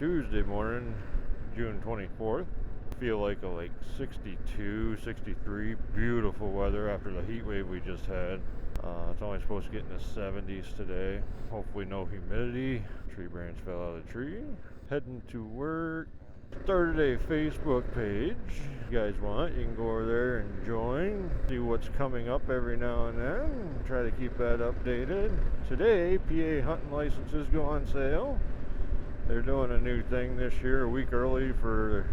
Tuesday morning, June 24th. Feel like 62, 63, beautiful weather after the heat wave we just had. It's only supposed to get in the 70s today. Hopefully no humidity. Tree branch fell out of the tree. Heading to work. Started a Facebook page. If you guys want, you can go over there and join. See what's coming up every now and then. Try to keep that updated. Today, PA hunting licenses go on sale. They're doing a new thing this year, a week early for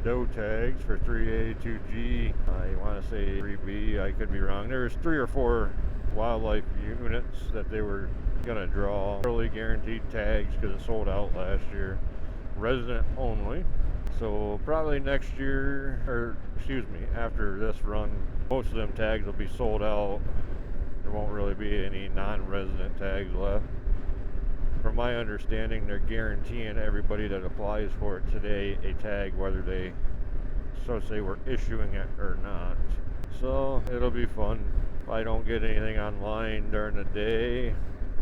doe tags for 3A, 2G. You want to say 3B, I could be wrong. There's 3 or 4 wildlife units that they were going to draw. Early guaranteed tags because it sold out last year. Resident only. So probably next year, or excuse me, after this run, most of them tags will be sold out. There won't really be any non-resident tags left. From my understanding, they're guaranteeing everybody that applies for it today a tag, whether they so say we're issuing it or not. So it'll be fun. If I don't get anything online during the day,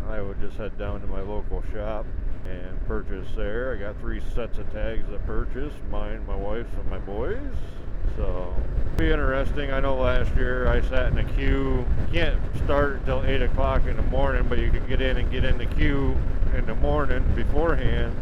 I would just head down to my local shop and purchase there. I got 3 sets of tags to purchase, mine, my wife's, and my boys. So it'll be interesting. I know last year I sat in a queue. You can't start until 8 o'clock in the morning, but you can get in the queue in the morning beforehand.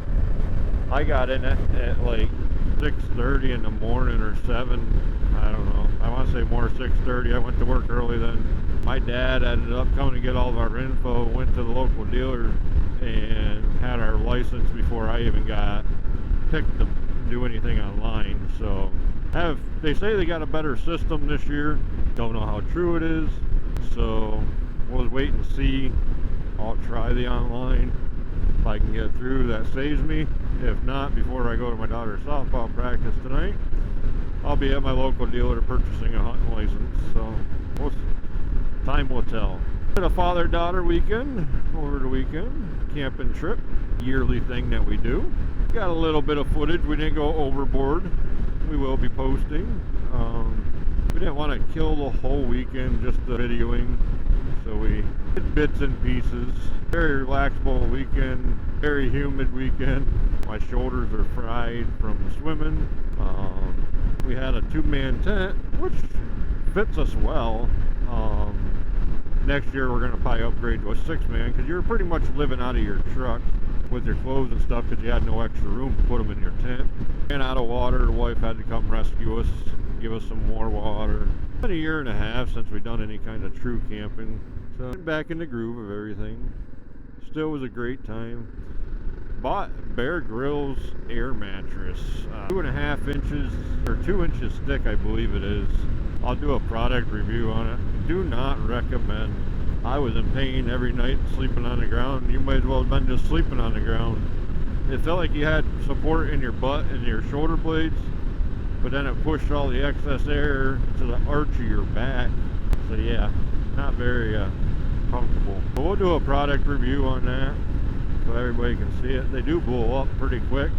I got in at 6:30 in the morning or 7. I don't know. I want to say more 6:30. I went to work early then. My dad ended up coming to get all of our info, went to the local dealer and had our license before I even got picked to do anything online. So they say they got a better system this year. Don't know how true it is. So we'll wait and see. I'll try the online. If I can get through, that saves me. If not, before I go to my daughter's softball practice tonight, I'll be at my local dealer purchasing a hunting license. So time will tell. A father-daughter weekend over the weekend, camping trip, yearly thing that we do. Got a little bit of footage. We didn't go overboard. We will be posting. We didn't want to kill the whole weekend just the videoing, so we did bits and pieces. Very relaxable weekend, very humid weekend. My shoulders are fried from swimming. We had a 2-man tent, which fits us well. Next year we're going to probably upgrade to a 6-man because you're pretty much living out of your truck with your clothes and stuff because you had no extra room to put them in your tent. Ran out of water, the wife had to come rescue us, give us some more water. It's been a year and a half since we've done any kind of true camping, so back in the groove of everything. Still was a great time. Bought Bear Grylls air mattress, 2.5 inches or 2 inches thick, I believe it is. I'll do a product review on it. Do not recommend. I was in pain every night sleeping on the ground. You might as well have been just sleeping on the ground. It felt like you had support in your butt and your shoulder blades, but then it pushed all the excess air to the arch of your back. So yeah, not very comfortable. But we'll do a product review on that so everybody can see it. They do blow up pretty quick.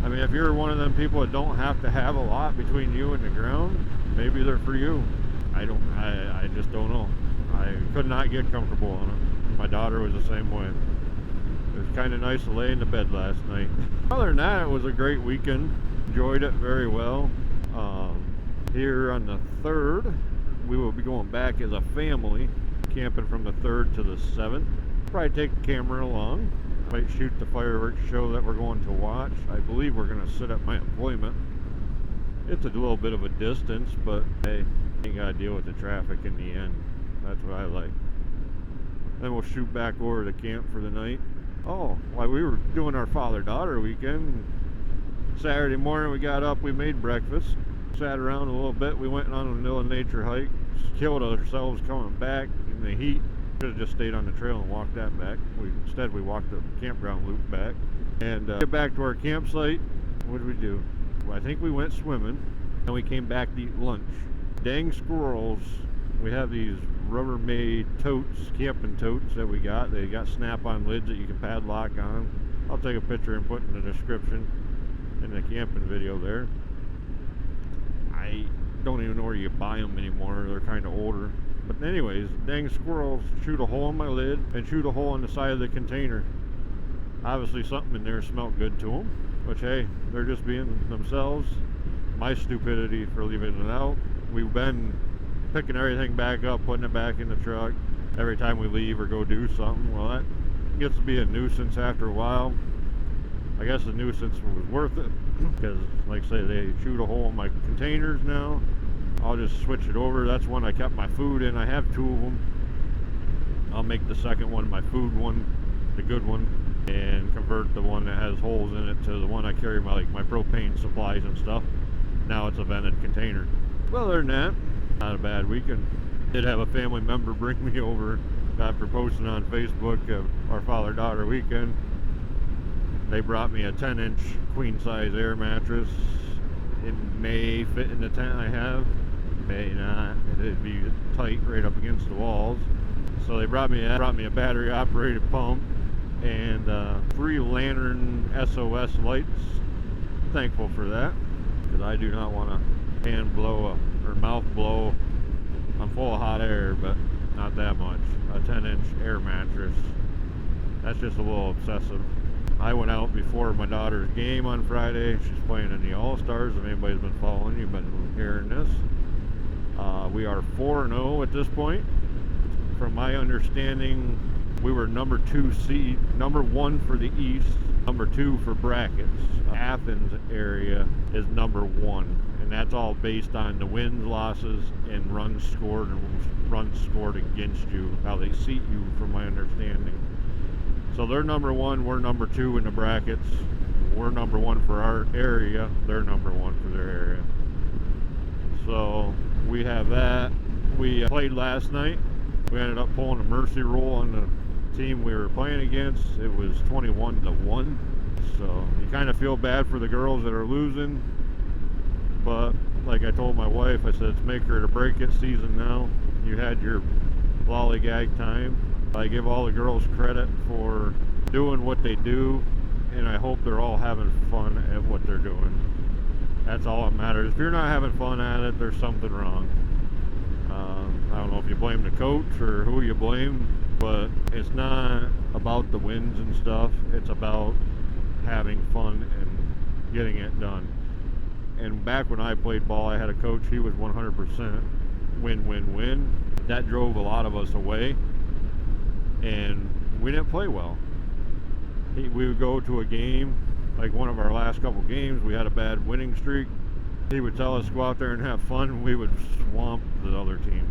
I mean, if you're one of them people that don't have to have a lot between you and the ground, maybe they're for you. I just don't know. I could not get comfortable on it. My daughter was the same way. It was kind of nice to lay in the bed last night. Other than that, it was a great weekend. Enjoyed it very well. Here on the 3rd, we will be going back as a family, camping from the 3rd to the 7th. Probably take the camera along. Might shoot the fireworks show that we're going to watch. I believe we're going to sit at my employment. It's a little bit of a distance, but hey, you gotta deal with the traffic in the end. That's what I like. Then we'll shoot back over to camp for the night. Oh, while we were doing our father-daughter weekend, Saturday morning we got up, we made breakfast, sat around a little bit, we went on a little nature hike, killed ourselves coming back in the heat. Could have just stayed on the trail and walked that back. Instead we walked the campground loop back. And get back to our campsite. What did we do? Well, I think we went swimming and we came back to eat lunch. Dang squirrels. We have these Rubbermaid totes, camping totes that we got. They got snap-on lids that you can padlock on. I'll take a picture and put in the description in the camping video there. I don't even know where you buy them anymore. They're kind of older. But anyways, dang squirrels shoot a hole in my lid and shoot a hole in the side of the container. Obviously something in there smelled good to them. which, hey, they're just being themselves. My stupidity for leaving it out. We've been picking everything back up, putting it back in the truck every time we leave or go do something. Well, that gets to be a nuisance after a while. I guess the nuisance was worth it because, like I say, they shoot a hole in my containers now. I'll just switch it over. That's one I kept my food in. I have two of them. I'll make the second one my food one, the good one, and convert the one that has holes in it to the one I carry my propane supplies and stuff. Now it's a vented container. Well, other than that, not a bad weekend. Did have a family member bring me over after posting on Facebook our father-daughter weekend. They brought me a 10-inch queen-size air mattress. It may fit in the tent I have, may not. It'd be tight right up against the walls. So they brought me a battery-operated pump and 3 lantern SOS lights. Thankful for that, because I do not want to hand blow or mouth blow. I'm full of hot air, but not that much. A 10-inch air mattress. That's just a little obsessive. I went out before my daughter's game on Friday. She's playing in the All-Stars. If anybody's been following, you've been hearing this. We are 4-0 at this point. From my understanding, we were number 2 seed, number 1 for the East, number 2 for brackets. Athens area is number 1, and that's all based on the wins, losses, and runs scored against you, how they seat you, from my understanding. So they're number 1, we're number 2 in the brackets. We're number 1 for our area, they're number 1 for their area. So we have that. We played last night. We ended up pulling a mercy roll on the team we were playing against. It was 21-1. So you kind of feel bad for the girls that are losing. But like I told my wife, I said, it's make her to break it season now. You had your lollygag time. I give all the girls credit for doing what they do, and I hope they're all having fun at what they're doing. That's all that matters. If you're not having fun at it, there's something wrong. I don't know if you blame the coach or who you blame, but it's not about the wins and stuff. It's about having fun and getting it done. And back when I played ball, I had a coach. He was 100% win. That drove a lot of us away, and we didn't play well. We would go to a game, like one of our last couple games, we had a bad winning streak. He would tell us to go out there and have fun. We would swamp the other team.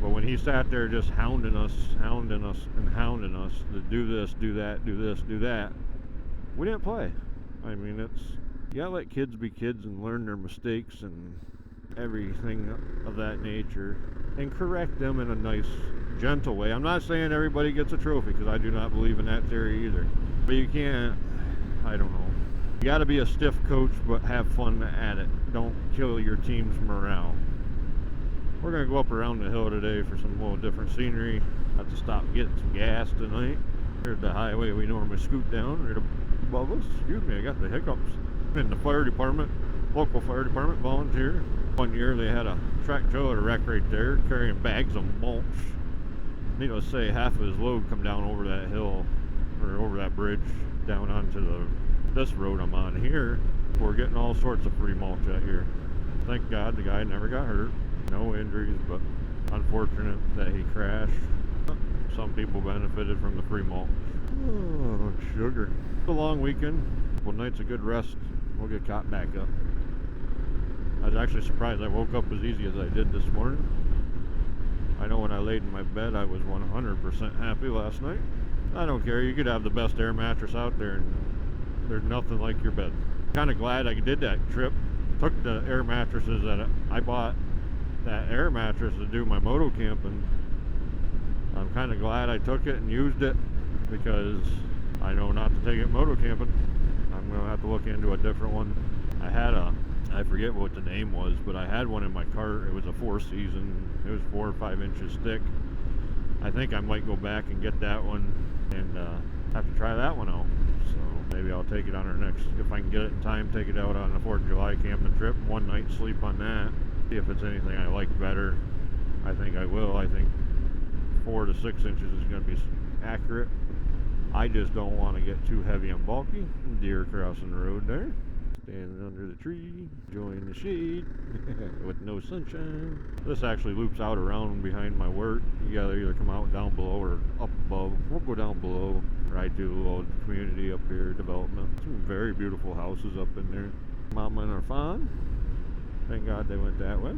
But when he sat there just hounding us to do this, do that, do this, do that, we didn't play. I mean, you gotta let kids be kids and learn their mistakes and everything of that nature, and correct them in a nice, gentle way. I'm not saying everybody gets a trophy, because I do not believe in that theory either. But you can't, I don't know. You got to be a stiff coach, but have fun at it. Don't kill your team's morale. We're going to go up around the hill today for some little different scenery. Have to stop and get some gas tonight. Here's the highway we normally scoot down right above us. Excuse me, I got the hiccups. In the fire department, local fire department volunteer. One year they had a track trailer wreck right there carrying bags of mulch. Needless to say, half of his load come down over that hill, or over that bridge, down onto this road I'm on here. We're getting all sorts of free mulch out here. Thank God the guy never got hurt. No injuries, but unfortunate that he crashed. Some people benefited from the free mulch. Oh, sugar. It's a long weekend. Well, night's a good rest. We'll get caught back up. I was actually surprised I woke up as easy as I did this morning. I know when I laid in my bed, I was 100% happy last night. I don't care. You could have the best air mattress out there, and there's nothing like your bed. Kind of glad I did that trip. Took the air mattresses that I bought, that air mattress to do my moto camping. I'm kind of glad I took it and used it, because I know not to take it moto camping. I'm going to have to look into a different one. I forget what the name was, but I had one in my cart. It was a 4-season. It was 4 or 5 inches thick. I think I might go back and get that one and have to try that one out. So maybe I'll take it on our next, if I can get it in time, take it out on the 4th of July camping trip. One night sleep on that. See if it's anything I like better. I think I will. I think 4 to 6 inches is going to be accurate. I just don't want to get too heavy and bulky. Deer crossing the road there. Standing under the tree, enjoying the shade with no sunshine. This actually loops out around behind my work. You gotta either come out down below or up above. We'll go down below, ride through the little community up here, development. Some very beautiful houses up in there. Mama and her fawn. Thank God they went that way.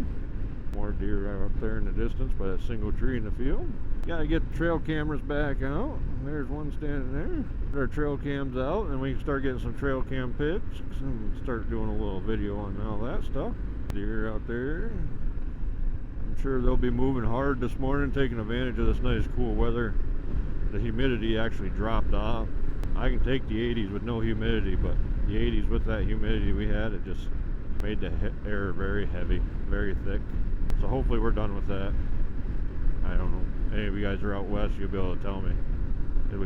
More deer are up there in the distance by that single tree in the field. Gotta get the trail cameras back out. There's one standing there. Get our trail cams out and we can start getting some trail cam pics and start doing a little video on all that stuff. Deer out there. I'm sure they'll be moving hard this morning, taking advantage of this nice cool weather. The humidity actually dropped off. I can take the 80s with no humidity, but the 80s with that humidity we had, it just made the air very heavy, very thick. So hopefully we're done with that. I don't know. Any of you guys are out west, you'll be able to tell me. Did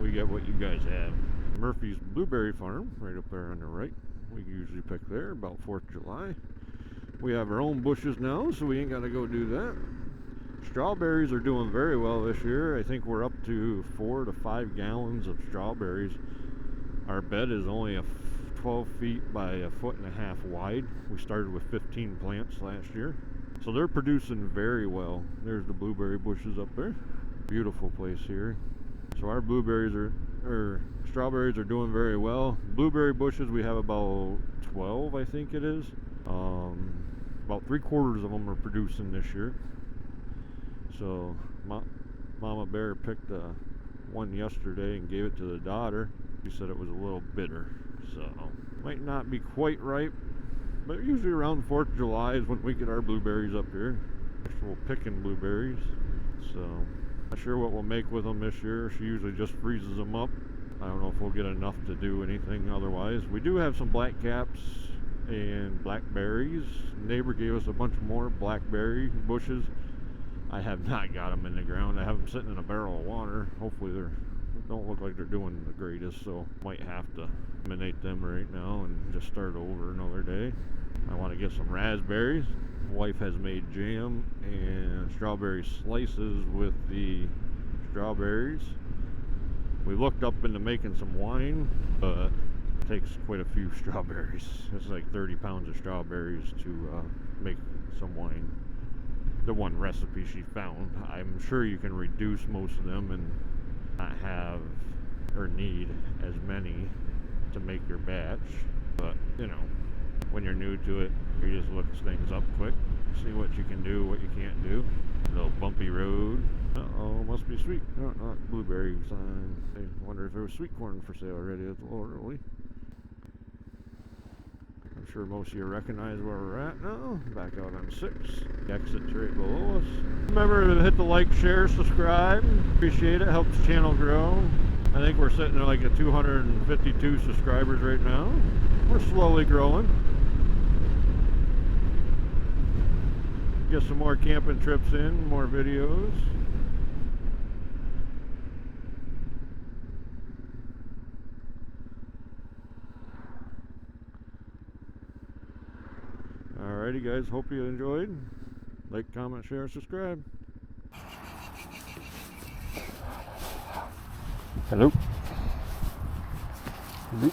we get what you guys have. Murphy's Blueberry Farm, right up there on the right. We usually pick there about 4th of July. We have our own bushes now, so we ain't got to go do that. Strawberries are doing very well this year. I think we're up to 4 to 5 gallons of strawberries. Our bed is only 12 feet by 1.5 feet wide. We started with 15 plants last year. So they're producing very well. There's the blueberry bushes up there. Beautiful place here. So our strawberries are doing very well. Blueberry bushes, we have about 12, I think it is. About 3/4 of them are producing this year. So Mama Bear picked one yesterday and gave it to the daughter. She said it was a little bitter, so might not be quite ripe. But usually around 4th of July is when we get our blueberries up here. Actual picking blueberries. So, not sure what we'll make with them this year. She usually just freezes them up. I don't know if we'll get enough to do anything otherwise. We do have some black caps and blackberries. Neighbor gave us a bunch more blackberry bushes. I have not got them in the ground. I have them sitting in a barrel of water. Hopefully they don't look like they're doing the greatest, so might have to eliminate them right now and just start over another day. I want to get some raspberries. Wife has made jam and strawberry slices with the strawberries. We looked up into making some wine, but it takes quite a few strawberries. It's like 30 pounds of strawberries to make some wine. The one recipe she found. I'm sure you can reduce most of them and not have or need as many to make your batch, but you know, when you're new to it, you just look things up quick, see what you can do, what you can't do. A little bumpy road. Uh-oh, must be sweet. No, not blueberry sign. I wonder if there was sweet corn for sale already. It's a little early. I'm sure most of you recognize where we're at now. Back out on 6. The exit's right below us. Remember to hit the like, share, subscribe. Appreciate it. Helps the channel grow. I think we're sitting at like at 252 subscribers right now. We're slowly growing. Get some more camping trips in, more videos. Alrighty guys, hope you enjoyed. Like, comment, share, subscribe. Hello. Hello.